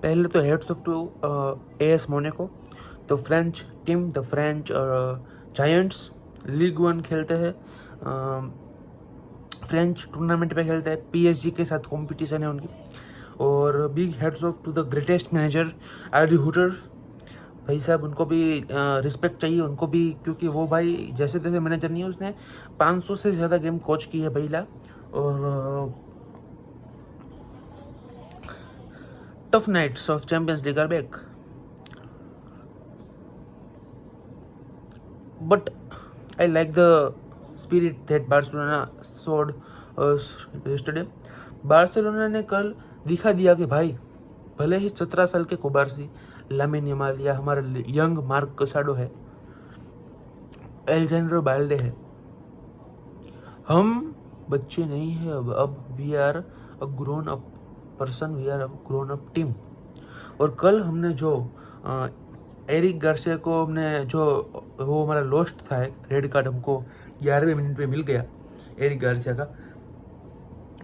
पहले तो heads off to AS Monaco, the French team, the French giants league 1 खेलते हैं, फ्रेंच टूर्नामेंट पे खेलते हैं, PSG के साथ कंपटीशन है उनकी। और big heads off to the greatest manager Adi Hutter, भाई साहब उनको भी रिस्पेक्ट चाहिए उनको भी, क्योंकि वो भाई जैसे तैसे मैनेजर नहीं है, उसने 500 से ज़्यादा गेम कोच की है भैया। और tough nights of Champions League are back, but I like the spirit that Barcelona showed yesterday. Barcelona ने कल दिखा दिया कि भाई भले ही 17 साल के कुबारसी लामिन यमाल या हमारा यंग मार्क कसाडो है, एलेजांड्रो बाल्डे है, हम बच्चे नहीं है। अब we are a grown up person, we are a grown up team. और कल हमने जो एरिक गार्सिया को हमने जो वो हमारा लॉस्ट था, एक रेड कार्ड हमको 11वें मिनट पे मिल गया एरिक गार्सिया का।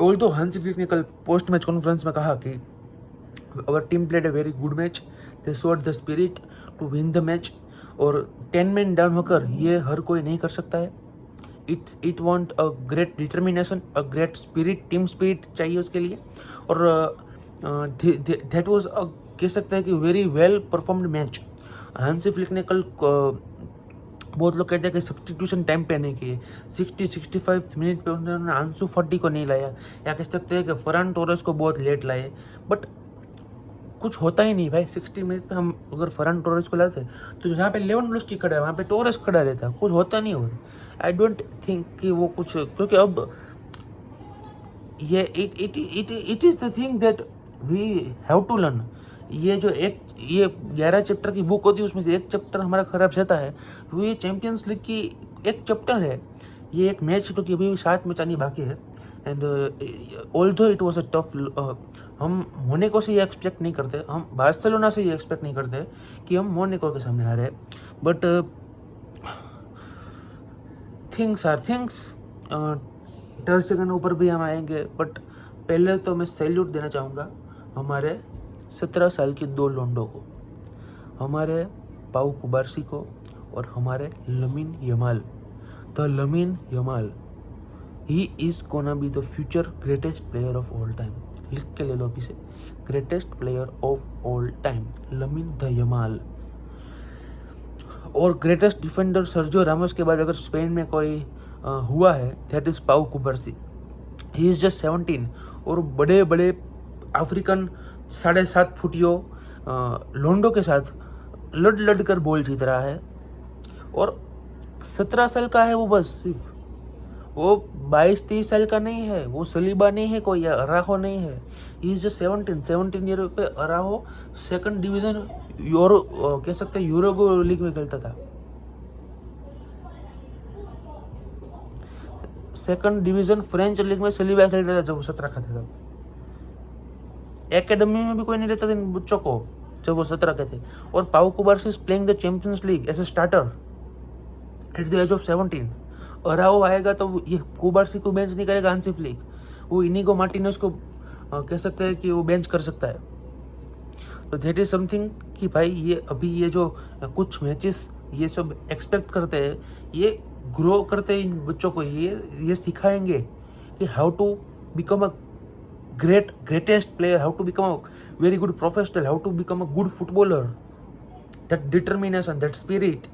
ऑल्दो हांसी फ्लिक ने कल पोस्ट मैच कॉन्फ्रेंस में कहा कि our team played a very good match, they showed the spirit to win the match. और 10 मैन डाउन होकर ये हर कोई नहीं कर सकता है। It want a great determination, a great spirit, team spirit चाहिए उसके लिए। और दैट वाज कह सकते हैं कि very well performed match. Hansi Flick ने कल बहुत लोग कहते हैं कि सब्सटीट्यूशन टाइम पे नहीं किए, 60-65 मिनट पे उन्होंने आंसू फटी को नहीं लाया, या कह सकते हैं कि फरान टोरेस को बहुत लेट लाए। बट कुछ होता ही नहीं भाई, 60 मिनट पे हम अगर फरान टोरेस को लाते तो जहाँ पे लेवेंडोव्स्की खड़ा है वहाँ पे टोरेस खड़ा रहता, कुछ होता नहीं हो। आई डोंट थिंक कि वो कुछ, क्योंकि अब ये it is the thing that we have to learn. ये जो ये 11 चैप्टर की बुक होती है, उसमें से एक चैप्टर हमारा खराब जाता है, तो ये चैंपियंस लीग की एक चैप्टर है, ये एक मैच, क्योंकि अभी भी 7 मैच आनी बाकी है। And although it was a tough, हम मोनाको से ये एक्सपेक्ट नहीं करते, हम बार्सिलोना से ये एक्सपेक्ट नहीं करते कि हम मोनाको के सामने हारे, but things are things. 10 second ऊपर भी हम आएंगे, बट पहले तो मैं सैल्यूट देना चाहूँगा हमारे 17 साल के 2 लोंडो को, हमारे पाउ कुबारसी को और हमारे Lamine Yamal. The Lamine Yamal, he is gonna be the future greatest player of all time. लिख के ले लो अभी से, greatest player of all time Lamine the Yamal. और ग्रेटेस्ट डिफेंडर सर्जियो रामोस के बाद अगर स्पेन में कोई हुआ है, दैट इज पाउ कुबारसी। ही इज जस्ट 17 और बड़े बड़े अफ्रीकन 7.5 फुटियों लोंडो के साथ लड़ कर बॉल जीत रहा है। और 17 साल का है वो, बस सिर्फ वो 22-23 साल का नहीं है, वो सलीबा नहीं है कोई, या अराहो नहीं है। ही इज जस्ट 17 ईयर पे। अराहो सेकंड डिवीजन यूरो कह सकते हैं यूरो लीग में खेलता था, सेकंड डिवीजन फ्रेंच लीग में सलीबा खेलता था जब वो 17 का था। एकेडमी में भी कोई नहीं रहता था इन बच्चों को जब वो 17 के थे। और Pau Cubarsi is playing the Champions League as a starter at the age of 17। Araujo आएगा तो ये कुबारसी को बेंच नहीं करेगा हांसी फ्लिक, वो इनिगो मार्टिनेज को कह सकते हैं कि वो बेंच कर सकता है। तो दैट इज समथिंग कि भाई ये अभी ये जो कुछ मैचेस ये सब एक्सपेक्ट करते हैं, ये ग्रो करते हैं इन बच्चों को, ये सिखाएंगे कि how to become a greatest player, how to become a very good professional, how to become a good footballer, that determination, that spirit.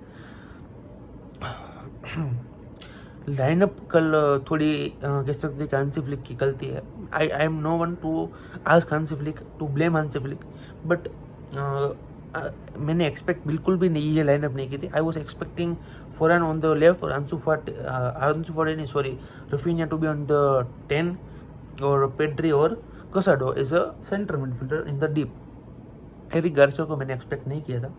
Lineup कल थोड़ी कह सकते हैं हांसी फ्लिक की गलती है। I am no one to ask Hansi Flick to blame Hansi Flick, but मैंने expect बिल्कुल भी नहीं ये लाइनअप नहीं की थी। I was expecting Ferran on the left और Ansu Fati sorry Raphinha to be on the 10 और पेड्री और Casado is a center midfielder in the deep. Eric Garcia को मैंने एक्सपेक्ट नहीं किया था,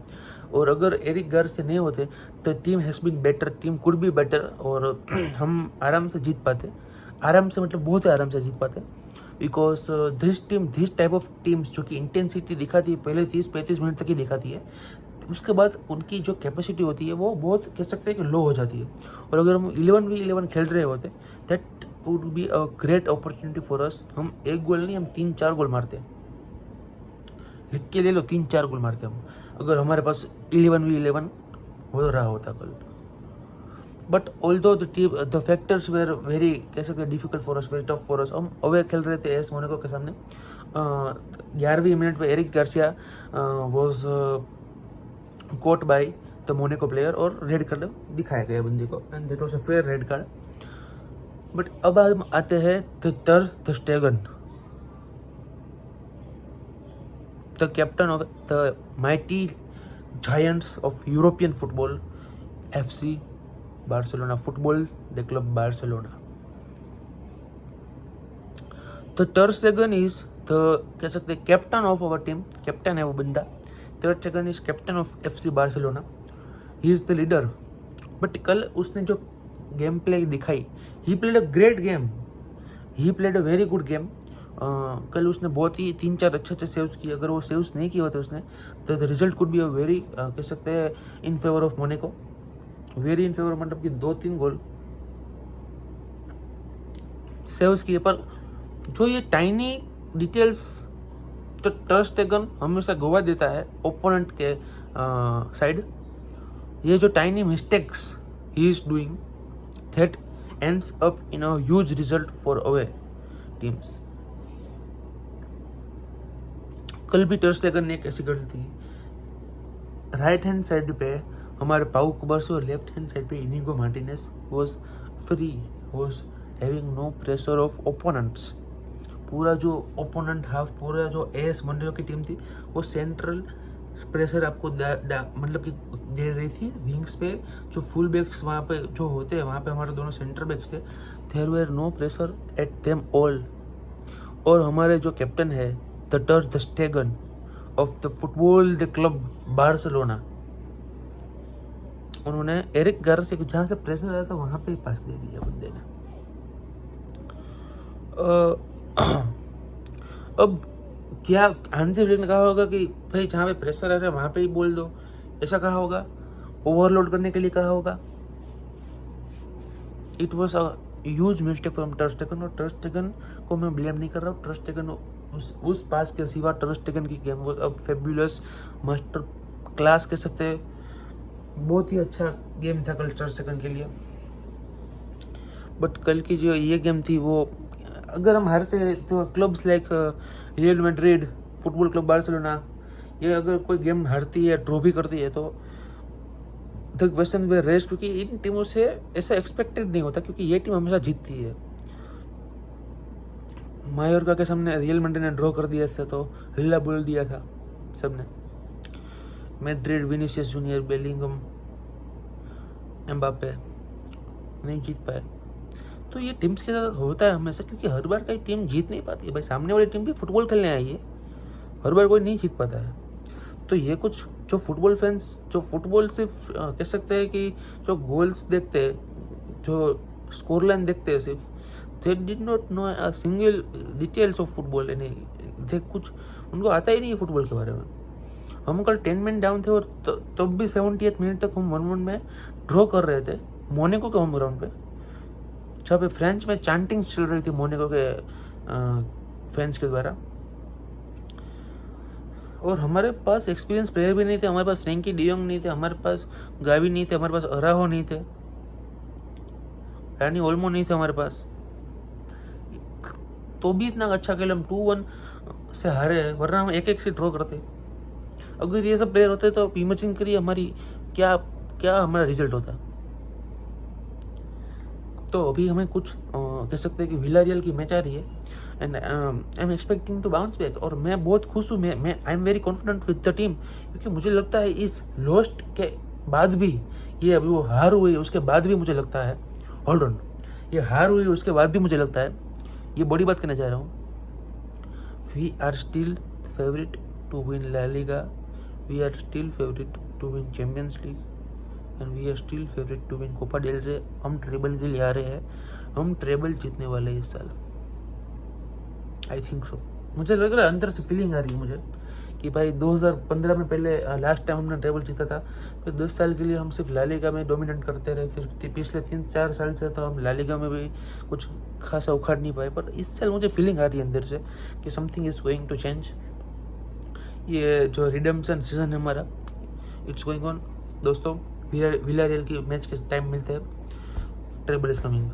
और अगर एरिक गार्सिया नहीं होते तो team has been better, team could be better, और हम आराम से जीत पाते, आराम से मतलब बहुत ही आराम से जीत पाते। Because this type of teams जो कि इंटेंसिटी दिखाती है पहले 30-35 मिनट तक ही दिखाती है, उसके बाद उनकी जो कैपेसिटी होती है वो बहुत कह सकते हैं कि लो हो जाती है। और अगर हम 11v11 खेल रहे होते, that would be a great opportunity for us. हम एक गोल नहीं, हम 3-4 गोल मारते हैं, लिख के ले लो, 3-4 गोल मारते हम, अगर हमारे पास 11v11 हो रहा होता कल। But although the factors were very, कह सकते difficult for us, very tough for us. हम अवे खेल रहे थे एस मोनाको के सामने। 11वीं मिनट पे Eric Garcia was caught by the Monaco player और रेड कार्ड दिखाया गया बंदे को, and that was a fair red card. But अब हम आते हैं ter Stegen, the captain of the mighty giants of European football, FC Barcelona football the club Barcelona. The ter Stegen is the, कह सकते captain of our team, captain है वो बंदा। Ter Stegen is captain of FC Barcelona, he is the leader. But कल उसने जो game play दिखाई, he played a great game, he played a very good game. कल उसने बहुत ही 3-4 अच्छे सेव्स किए। अगर वो सेव्स नहीं किए होते उसने, तो the result could be a very, कह सकते हैं in favour of Monaco, very in favour, मतलब कि 2-3 गोल सेव्स किए। पर जो ये टाइनी डिटेल्स तो टर स्टेगन हमेशा गवा देता है ओपोनेंट के साइड, ये जो tiny mistakes he is doing that ends up in a huge result for away teams. कल भी टर स्टेगन ने एक ऐसी गलती, राइट हैंड साइड पे हमारे पाउ कुबार्सी और लेफ्ट हैंड साइड पे Inigo Martinez was free, was having no pressure of opponents. पूरा जो ओपोनेंट हाफ, पूरा जो एस मोनाको की टीम थी, वो सेंट्रल प्रेशर आपको मतलब कि दे रही थी विंग्स पे। जो फुल बैक्स वहाँ पे जो होते हैं, वहाँ पे हमारे दोनों सेंटर बैक्स थे, there were no pressure at them all. और हमारे जो कैप्टन है the ter Stegen of the football the club Barcelona, उन्होंने एरिक गार्सिया को जहाँ से प्रेशर आया था वहाँ पे ही पास दे दिया बंदे ने। अब क्या हांसी फ्लिक ने कहा होगा कि भाई जहाँ पे प्रेशर आ रहा है वहाँ पे ही बोल दो, ऐसा कहा होगा, ओवरलोड करने के लिए कहा होगा। It was a huge mistake from टर स्टेगन, और टर स्टेगन को मैं ब्लेम नहीं कर रहा हूँ। टर स्टेगन उस पास के सिवा टर स्टेगन की गेम वो अब फेब्युलस मास्टर क्लास कह सकते हैं, बहुत ही अच्छा गेम था कल टर स्टेगन के लिए। बट कल की जो ये गेम थी वो, अगर हम हारते तो clubs like real Madrid, football club Barcelona, ये अगर कोई गेम हारती है, ड्रॉ भी करती है, तो द क्वेश्चन वे रेज, क्योंकि इन टीमों से ऐसा एक्सपेक्टेड नहीं होता, क्योंकि ये टीम हमेशा जीतती है। मायोर्का के सामने रियल मैड्रिड ने ड्रॉ कर दिया था तो हल्ला बोल दिया था सबने। Madrid, Vinicius junior, Bellingham, Mbappe नहीं जीत पाए। तो ये टीम्स के साथ होता है हमेशा, क्योंकि हर बार कोई टीम जीत नहीं पाती है। भाई सामने वाली टीम भी फुटबॉल खेलने आई है, हर बार कोई नहीं जीत पाता है। तो ये कुछ जो फुटबॉल फैंस, जो फुटबॉल सिर्फ कह सकते हैं कि जो गोल्स देखते हैं, जो स्कोर लाइन देखते हैं सिर्फ, they did not know a single details of football. यानी कुछ उनको आता ही नहीं है फुटबॉल के बारे में। हम कल 10 मिनट डाउन थे और तब भी 78 मिनट तक हम 1-1 में ड्रॉ कर रहे थे मोनाको के होम ग्राउंड पे, जहाँ पे फ्रेंच में चैंटिंग चल रही थी मोनाको के फैंस के द्वारा। और हमारे पास एक्सपीरियंस प्लेयर भी नहीं थे, हमारे पास फ्रैंकी डियोंग नहीं थे, हमारे पास गावी नहीं थे, हमारे पास अराहो नहीं थे, रानी ओल्मो नहीं थे हमारे पास, तो भी इतना अच्छा खेले। हम 2-1 से हारे, वरना हम 1-1 से ड्रॉ करते। अगर ये सब प्लेयर होते तो इमेजिन करिए हमारी क्या क्या हमारा रिजल्ट होता। तो अभी हमें कुछ कह सकते हैं कि विलारियल की मैच आ रही है, and I am expecting to bounce back. और मैं बहुत खुश हूँ, मैं I am very confident with the team, क्योंकि मुझे लगता है इस लॉस्ट के बाद भी, ये अभी वो हार हुई उसके बाद भी मुझे लगता है, होल्ड ऑन, ये हार हुई उसके बाद भी मुझे लगता है, ये बड़ी बात कहना चाह रहा हूँ, we are still favourite to win La Liga, we are still favourite to win Champions League, and we are still favourite to win Copa del Rey. हम ट्रेबल के लिए आ रहे हैं, हम ट्रेबल जीतने वाले हैं इस साल, आई थिंक सो। मुझे लग रहा है, अंदर से फीलिंग आ रही है मुझे कि भाई 2015 में पहले लास्ट टाइम हमने ट्रेबल जीता था, फिर 10 साल के लिए हम सिर्फ ला लीगा में डोमिनेट करते रहे, फिर पिछले 3-4 साल से तो हम ला लीगा में भी कुछ खासा उखाड़ नहीं पाए। पर इस साल मुझे फीलिंग आ रही है अंदर से कि something is going to change. ये जो रिडेम्पशन सीजन है हमारा, इट्स गोइंग ऑन दोस्तों। विलारियल की मैच के टाइम मिलते हैं। Treble is coming.